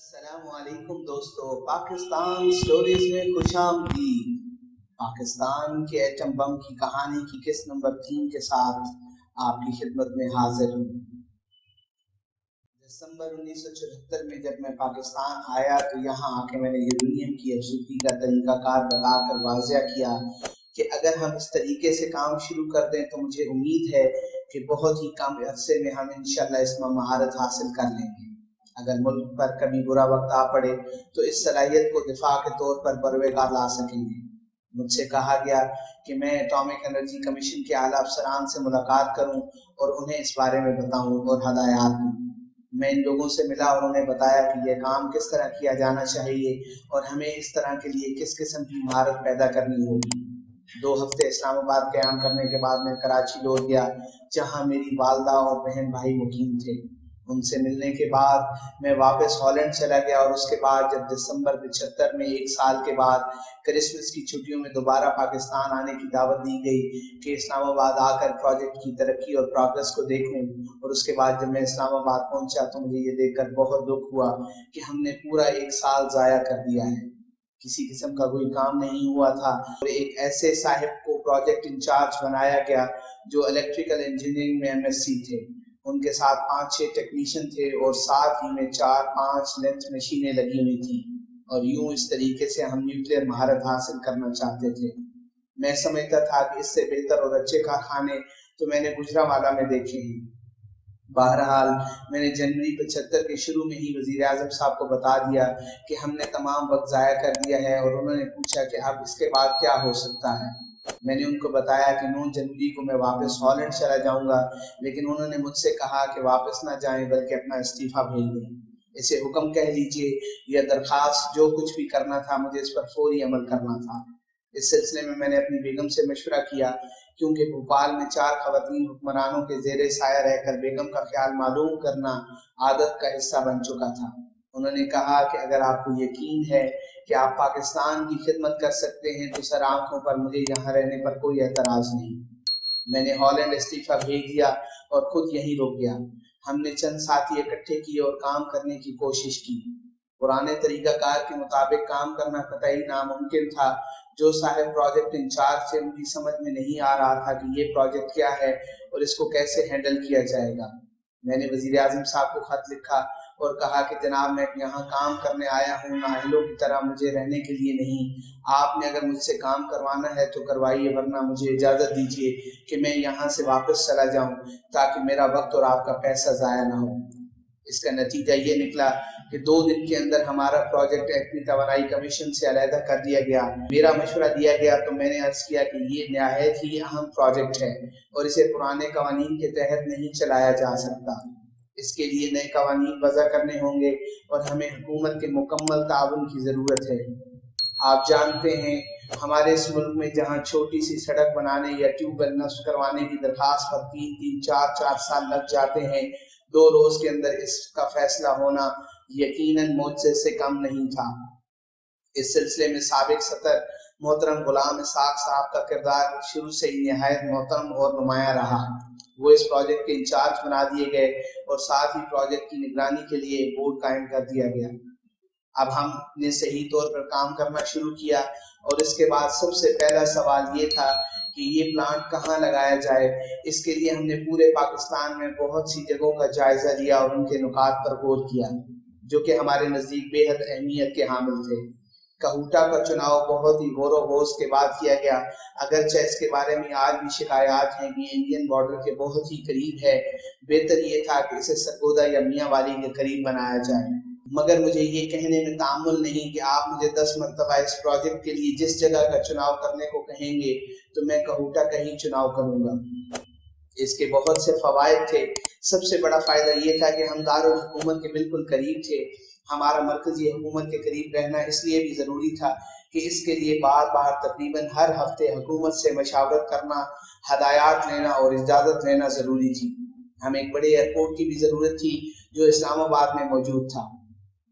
السلام علیکم دوستو، پاکستان سٹوریز میں خوش آمدید۔ پاکستان کے ایٹم بم کی کہانی کی قسط نمبر 3 کے ساتھ آپ کی خدمت میں حاضر ہوں۔ دسمبر 1974 میں جب میں پاکستان آیا تو یہاں آ کے میں نے یورینیم کی افزودگی کا طریقہ کار بتا کر واضح کیا کہ اگر ہم اس طریقے سے کام شروع کر دیں تو مجھے امید ہے کہ بہت ہی کم عرصے میں ہم انشاءاللہ اس میں مہارت حاصل کر لیں گے۔ اگر ملک پر کبھی برا وقت آ پڑے تو اس صلاحیت کو دفاع کے طور پر بروقار لا سکیں گے۔ مجھ سے کہا گیا کہ میں ایٹامک انرجی کمیشن کے اعلیٰ افسران سے ملاقات کروں اور انہیں اس بارے میں بتاؤں اور ہدایات دوں۔ میں ان لوگوں سے ملا اور انہیں بتایا کہ یہ کام کس طرح کیا جانا چاہیے اور ہمیں اس طرح کے لیے کس قسم کی مہارت پیدا کرنی ہوگی۔ 2 ہفتے اسلام آباد قیام کرنے کے بعد میں کراچی لوٹ گیا، جہاں میری والدہ اور بہن بھائی مقیم تھے۔ ان سے ملنے کے بعد میں واپس ہالینڈ چلا گیا اور اس کے بعد جب دسمبر 75 میں 1 سال کے بعد کرسمس کی چھٹیوں میں دوبارہ پاکستان آنے کی دعوت دی گئی کہ اسلام آباد آ کر پروجیکٹ کی ترقی اور پروگرس کو دیکھوں، اور اس کے بعد جب میں اسلام آباد پہنچا تو مجھے یہ دیکھ کر بہت دکھ ہوا کہ ہم نے پورا 1 سال ضائع کر دیا ہے۔ کسی قسم کا کوئی کام نہیں ہوا تھا اور ایک ایسے صاحب کو پروجیکٹ انچارج بنایا گیا جو الیکٹریکل انجینئرنگ میں MSc تھے۔ ان کے ساتھ 5-6 ٹیکنیشین تھے اور ساتھ ہی میں 4-5 لینتھ مشینیں لگی ہوئی تھیں، اور یوں اس طریقے سے ہم نیوکلیر مہارت حاصل کرنا چاہتے تھے۔ میں سمجھتا تھا کہ اس سے بہتر اور اچھے کارخانے تو میں نے گجرانوالہ میں دیکھے ہیں۔ بہرحال میں نے جنوری 75 کے شروع میں ہی وزیر اعظم صاحب کو بتا دیا کہ ہم نے تمام وقت ضائع کر دیا ہے، اور انہوں نے پوچھا کہ اب اس کے بعد کیا ہو سکتا ہے۔ میں نے ان کو بتایا کہ 9 جنوری کو میں واپس ہالینڈ چلا جاؤں گا، لیکن انہوں نے مجھ سے کہا کہ واپس نہ جائیں بلکہ اپنا استعفیٰ بھیج دیں۔ اسے حکم کہہ لیجئے یا درخواست، جو کچھ بھی کرنا تھا مجھے اس پر فوری عمل کرنا تھا۔ اس سلسلے میں نے اپنی بیگم سے مشورہ کیا، کیونکہ بھوپال میں 4 خواتین حکمرانوں کے زیر سایہ رہ کر بیگم کا خیال معلوم کرنا عادت کا حصہ بن چکا تھا۔ انہوں نے کہا کہ اگر آپ کو یقین ہے کہ آپ پاکستان کی خدمت کر سکتے ہیں تو سر آنکھوں پر مجھے یہاں رہنے پر کوئی اعتراض نہیں۔ میں نے ہالینڈ استعفیٰ بھیج دیا اور خود یہیں رک گیا۔ ہم نے چند ساتھی اکٹھے کیے اور کام کرنے کی کوشش کی۔ پرانے طریقہ کار کے مطابق کام کرنا قطعی ناممکن تھا۔ جو صاحب پروجیکٹ انچارج سے ان کی سمجھ میں نہیں آ رہا تھا کہ یہ پروجیکٹ کیا ہے اور اس کو کیسے ہینڈل کیا جائے گا۔ میں نے وزیر اعظم صاحب کو خط لکھا اور کہا کہ جناب، میں یہاں کام کرنے آیا ہوں، نااہلوں کی طرح مجھے رہنے کے لیے نہیں۔ آپ نے اگر مجھ سے کام کروانا ہے تو کروائیے، ورنہ مجھے اجازت دیجیے کہ میں یہاں سے واپس چلا جاؤں تاکہ میرا وقت اور آپ کا پیسہ ضائع نہ ہو۔ اس کا نتیجہ یہ نکلا کہ 2 دن کے اندر ہمارا پروجیکٹ ایٹمی توانائی کمیشن سے علیحدہ کر دیا گیا۔ میرا مشورہ دیا گیا تو میں نے عرض کیا کہ یہ نہایت ہی اہم پروجیکٹ ہے اور اسے پرانے قوانین کے تحت نہیں چلایا جا سکتا۔ اس کے لیے نئے قوانین وضع کرنے ہوں گے اور ہمیں حکومت کے مکمل تعاون کی ضرورت ہے۔ آپ جانتے ہیں ہمارے اس ملک میں جہاں چھوٹی سی سڑک بنانے یا ٹیوب ویل نصب کروانے کی درخواست پر 3-3 4-4 سال لگ جاتے ہیں، 2 روز کے اندر اس کا فیصلہ ہونا یقیناً معجزے سے کم نہیں تھا۔ اس سلسلے میں سابق صدر محترم غلام اسحاق صاحب کا کردار شروع سے ہی نہایت محترم اور نمایاں رہا۔ وہ اس پروجیکٹ کے انچارج بنا دیے گئے اور ساتھ ہی پروجیکٹ کی نگرانی کے لیے ایک بورڈ قائم کر دیا گیا۔ اب ہم نے صحیح طور پر کام کرنا شروع کیا اور اس کے بعد سب سے پہلا سوال یہ تھا کہ یہ پلانٹ کہاں لگایا جائے۔ اس کے لیے ہم نے پورے پاکستان میں بہت سی جگہوں کا جائزہ لیا اور ان کے نکات پر غور کیا جو کہ ہمارے نزدیک بے حد اہمیت کے حامل تھے۔ کہوٹا کا چناؤ بہت ہی غور و خوض کے بعد کیا گیا، اگرچہ اس کے بارے میں آج بھی شکایات ہیں کہ انڈین بارڈر کے بہت ہی قریب ہے۔ بہتر یہ تھا کہ اسے سرگودا یا میاں والی کے قریب بنایا جائے، مگر مجھے یہ کہنے میں تأمل نہیں کہ آپ مجھے 10 مرتبہ اس پروجیکٹ کے لیے جس جگہ کا چناؤ کرنے کو کہیں گے تو میں کہوٹا کا ہی چناؤ کروں گا۔ اس کے بہت سے فوائد تھے۔ سب سے بڑا فائدہ یہ تھا کہ ہم دارالحکومت کے بالکل قریب تھے۔ ہمارا مرکزی حکومت کے قریب رہنا اس لیے بھی ضروری تھا کہ اس کے لیے بار بار تقریباً ہر ہفتے حکومت سے مشاورت کرنا، ہدایات لینا اور اجازت لینا ضروری تھی۔ ہمیں ایک بڑے ایئرپورٹ کی بھی ضرورت تھی جو اسلام آباد میں موجود تھا۔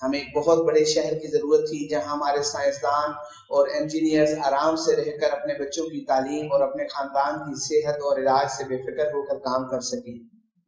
ہمیں ایک بہت بڑے شہر کی ضرورت تھی جہاں ہمارے سائنسدان اور انجینئرز آرام سے رہ کر اپنے بچوں کی تعلیم اور اپنے خاندان کی صحت اور علاج سے بے فکر ہو کر کام کر سکیں۔